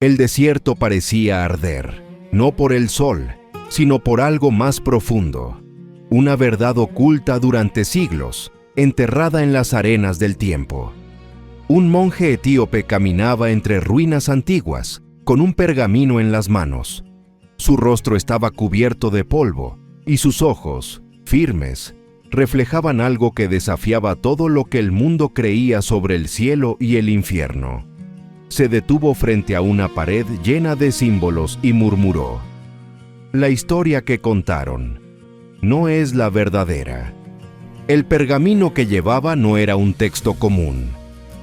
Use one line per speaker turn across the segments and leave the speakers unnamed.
El desierto parecía arder, no por el sol, sino por algo más profundo, una verdad oculta durante siglos, enterrada en las arenas del tiempo. Un monje etíope caminaba entre ruinas antiguas, con un pergamino en las manos. Su rostro estaba cubierto de polvo, y sus ojos, firmes, reflejaban algo que desafiaba todo lo que el mundo creía sobre el cielo y el infierno. Se detuvo frente a una pared llena de símbolos y murmuró: «La historia que contaron no es la verdadera». El pergamino que llevaba no era un texto común.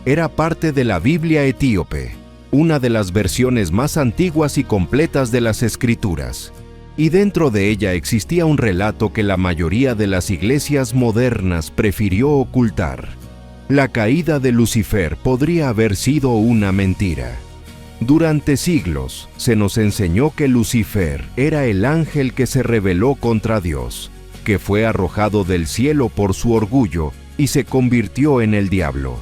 Era parte de la Biblia etíope, una de las versiones más antiguas y completas de las Escrituras. Y dentro de ella existía un relato que la mayoría de las iglesias modernas prefirió ocultar. La caída de Lucifer podría haber sido una mentira. Durante siglos se nos enseñó que Lucifer era el ángel que se rebeló contra Dios, que fue arrojado del cielo por su orgullo y se convirtió en el diablo.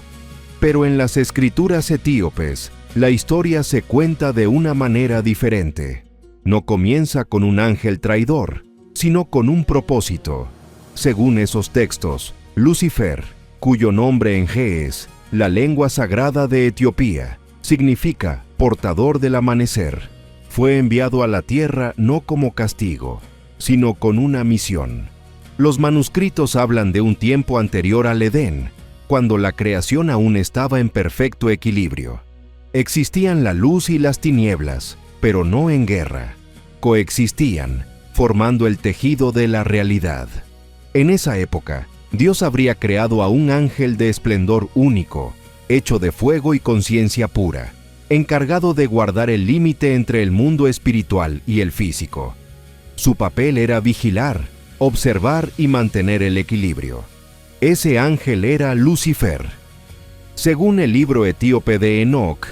Pero en las escrituras etíopes, la historia se cuenta de una manera diferente. No comienza con un ángel traidor, sino con un propósito. Según esos textos, Lucifer, cuyo nombre en ge'ez, la lengua sagrada de Etiopía, significa portador del amanecer, fue enviado a la tierra no como castigo, sino con una misión. Los manuscritos hablan de un tiempo anterior al Edén, cuando la creación aún estaba en perfecto equilibrio. Existían la luz y las tinieblas, pero no en guerra. Coexistían, formando el tejido de la realidad. En esa época, Dios habría creado a un ángel de esplendor único, hecho de fuego y conciencia pura, encargado de guardar el límite entre el mundo espiritual y el físico. Su papel era vigilar, observar y mantener el equilibrio. Ese ángel era Lucifer. Según el libro etíope de Enoc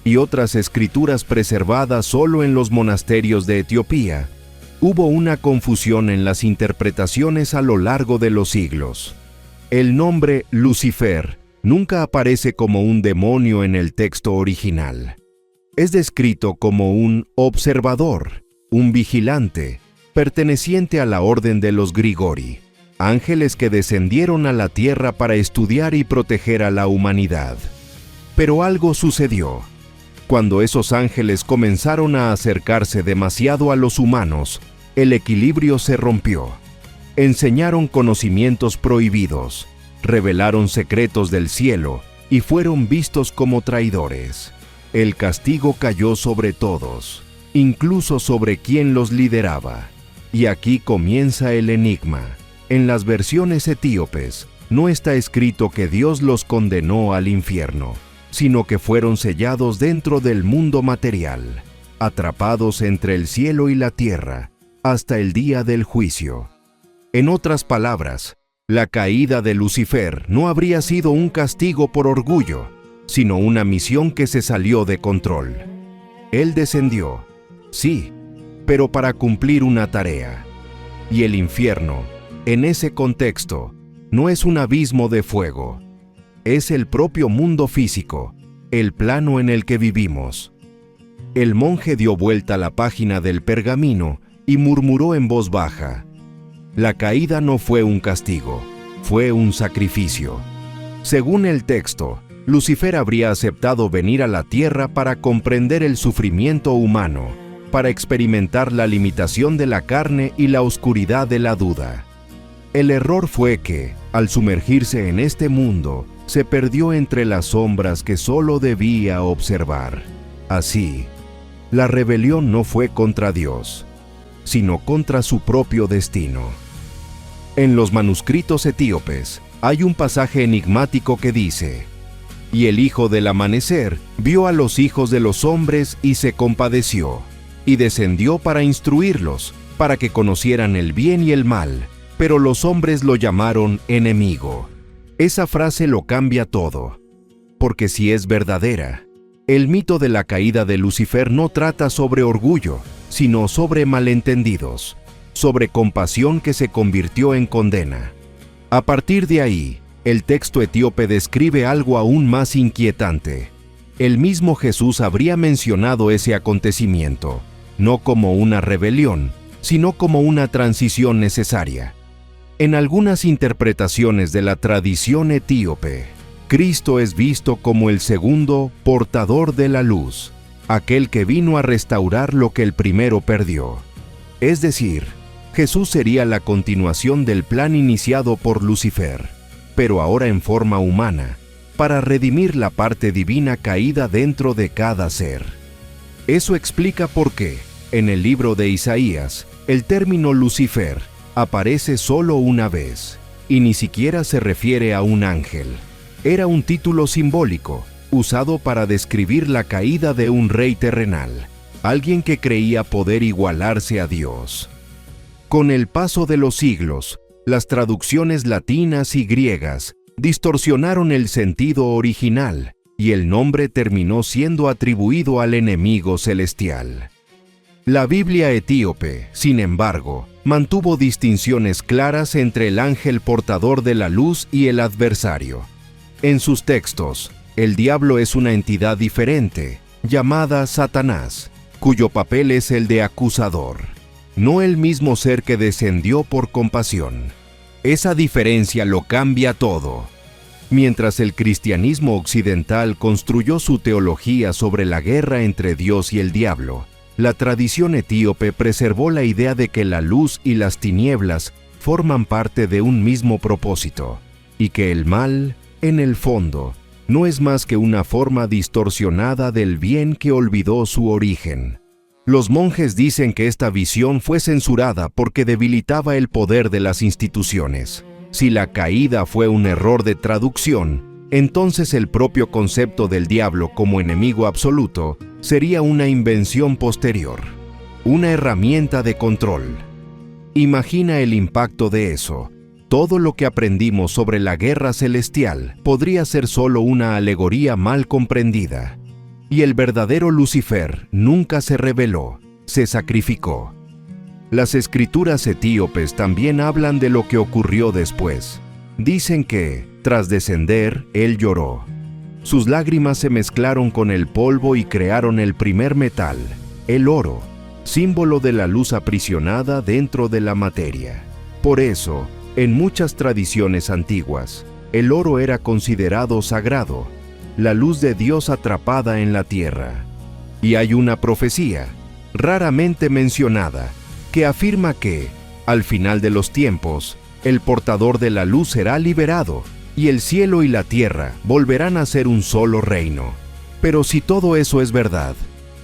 y otras escrituras preservadas solo en los monasterios de Etiopía, hubo una confusión en las interpretaciones a lo largo de los siglos. El nombre Lucifer nunca aparece como un demonio en el texto original. Es descrito como un observador, un vigilante, perteneciente a la orden de los Grigori, ángeles que descendieron a la tierra para estudiar y proteger a la humanidad. Pero algo sucedió. Cuando esos ángeles comenzaron a acercarse demasiado a los humanos, el equilibrio se rompió. Enseñaron conocimientos prohibidos, revelaron secretos del cielo y fueron vistos como traidores. El castigo cayó sobre todos, incluso sobre quien los lideraba. Y aquí comienza el enigma. En las versiones etíopes, no está escrito que Dios los condenó al infierno, sino que fueron sellados dentro del mundo material, atrapados entre el cielo y la tierra, hasta el día del juicio. En otras palabras, la caída de Lucifer no habría sido un castigo por orgullo, sino una misión que se salió de control. Él descendió, sí, pero para cumplir una tarea. Y el infierno, en ese contexto, no es un abismo de fuego. Es el propio mundo físico, el plano en el que vivimos. El monje dio vuelta a la página del pergamino y murmuró en voz baja: «La caída no fue un castigo, fue un sacrificio». Según el texto, Lucifer habría aceptado venir a la tierra para comprender el sufrimiento humano, para experimentar la limitación de la carne y la oscuridad de la duda. El error fue que, al sumergirse en este mundo, se perdió entre las sombras que solo debía observar. Así, la rebelión no fue contra Dios, sino contra su propio destino. En los manuscritos etíopes hay un pasaje enigmático que dice: «Y el hijo del amanecer vio a los hijos de los hombres y se compadeció, y descendió para instruirlos, para que conocieran el bien y el mal, pero los hombres lo llamaron enemigo». Esa frase lo cambia todo, porque si es verdadera, el mito de la caída de Lucifer no trata sobre orgullo, sino sobre malentendidos, sobre compasión que se convirtió en condena. A partir de ahí, el texto etíope describe algo aún más inquietante. el mismo Jesús habría mencionado ese acontecimiento, no como una rebelión, sino como una transición necesaria. En algunas interpretaciones de la tradición etíope, Cristo es visto como el segundo portador de la luz, aquel que vino a restaurar lo que el primero perdió. Es decir, Jesús sería la continuación del plan iniciado por Lucifer, pero ahora en forma humana, para redimir la parte divina caída dentro de cada ser. Eso explica por qué, en el libro de Isaías, el término Lucifer aparece solo una vez, y ni siquiera se refiere a un ángel. Era un título simbólico, usado para describir la caída de un rey terrenal, alguien que creía poder igualarse a Dios. Con el paso de los siglos, las traducciones latinas y griegas distorsionaron el sentido original, y el nombre terminó siendo atribuido al enemigo celestial. La Biblia etíope, sin embargo, mantuvo distinciones claras entre el ángel portador de la luz y el adversario. En sus textos, el diablo es una entidad diferente, llamada Satanás, cuyo papel es el de acusador, no el mismo ser que descendió por compasión. Esa diferencia lo cambia todo. Mientras el cristianismo occidental construyó su teología sobre la guerra entre Dios y el diablo, la tradición etíope preservó la idea de que la luz y las tinieblas forman parte de un mismo propósito, y que el mal, en el fondo, no es más que una forma distorsionada del bien que olvidó su origen. Los monjes dicen que esta visión fue censurada porque debilitaba el poder de las instituciones. Si la caída fue un error de traducción, entonces el propio concepto del diablo como enemigo absoluto sería una invención posterior, una herramienta de control. Imagina el impacto de eso. Todo lo que aprendimos sobre la guerra celestial podría ser solo una alegoría mal comprendida. Y el verdadero Lucifer nunca se rebeló, se sacrificó. Las escrituras etíopes también hablan de lo que ocurrió después. Dicen que, tras descender, él lloró. Sus lágrimas se mezclaron con el polvo y crearon el primer metal, el oro, símbolo de la luz aprisionada dentro de la materia. Por eso, en muchas tradiciones antiguas, el oro era considerado sagrado, la luz de Dios atrapada en la tierra. Y hay una profecía, raramente mencionada, que afirma que, al final de los tiempos, el portador de la luz será liberado, y el cielo y la tierra volverán a ser un solo reino. Pero si todo eso es verdad,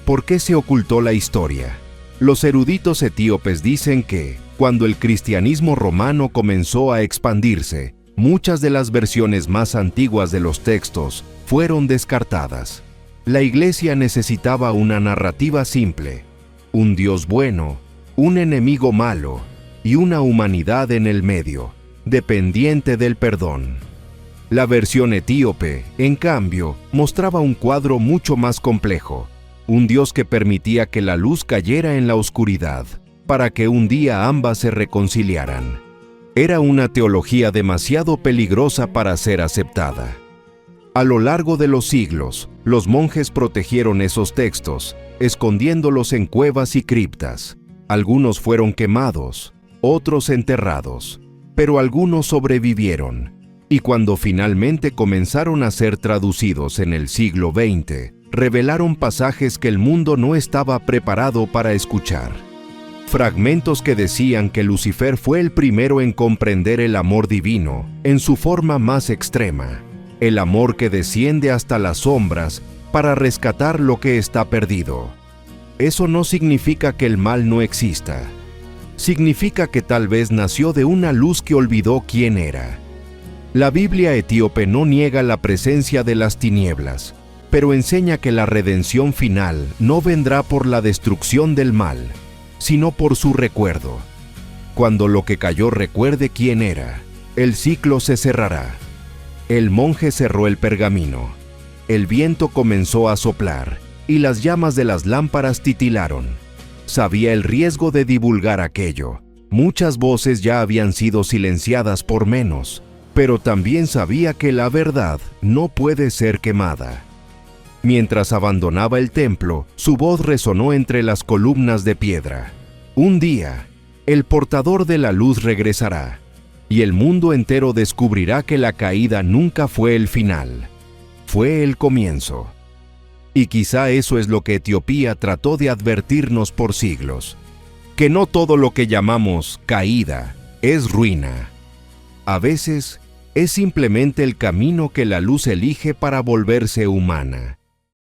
¿por qué se ocultó la historia? Los eruditos etíopes dicen que, cuando el cristianismo romano comenzó a expandirse, muchas de las versiones más antiguas de los textos fueron descartadas. La Iglesia necesitaba una narrativa simple, un Dios bueno, un enemigo malo y una humanidad en el medio, dependiente del perdón. La versión etíope, en cambio, mostraba un cuadro mucho más complejo, un Dios que permitía que la luz cayera en la oscuridad, para que un día ambas se reconciliaran. Era una teología demasiado peligrosa para ser aceptada. A lo largo de los siglos, los monjes protegieron esos textos, escondiéndolos en cuevas y criptas. Algunos fueron quemados, otros enterrados, pero algunos sobrevivieron. Y cuando finalmente comenzaron a ser traducidos en el siglo XX, revelaron pasajes que el mundo no estaba preparado para escuchar. Fragmentos que decían que Lucifer fue el primero en comprender el amor divino en su forma más extrema, el amor que desciende hasta las sombras para rescatar lo que está perdido. Eso no significa que el mal no exista. Significa que tal vez nació de una luz que olvidó quién era. La Biblia etíope no niega la presencia de las tinieblas, pero enseña que la redención final no vendrá por la destrucción del mal, sino por su recuerdo. Cuando lo que cayó recuerde quién era, el ciclo se cerrará. El monje cerró el pergamino. El viento comenzó a soplar, y las llamas de las lámparas titilaron. Sabía el riesgo de divulgar aquello. Muchas voces ya habían sido silenciadas por menos, pero también sabía que la verdad no puede ser quemada. Mientras abandonaba el templo, su voz resonó entre las columnas de piedra. Un día, el portador de la luz regresará, y el mundo entero descubrirá que la caída nunca fue el final, fue el comienzo. Y quizá eso es lo que Etiopía trató de advertirnos por siglos, que no todo lo que llamamos caída es ruina. A veces, es simplemente el camino que la luz elige para volverse humana.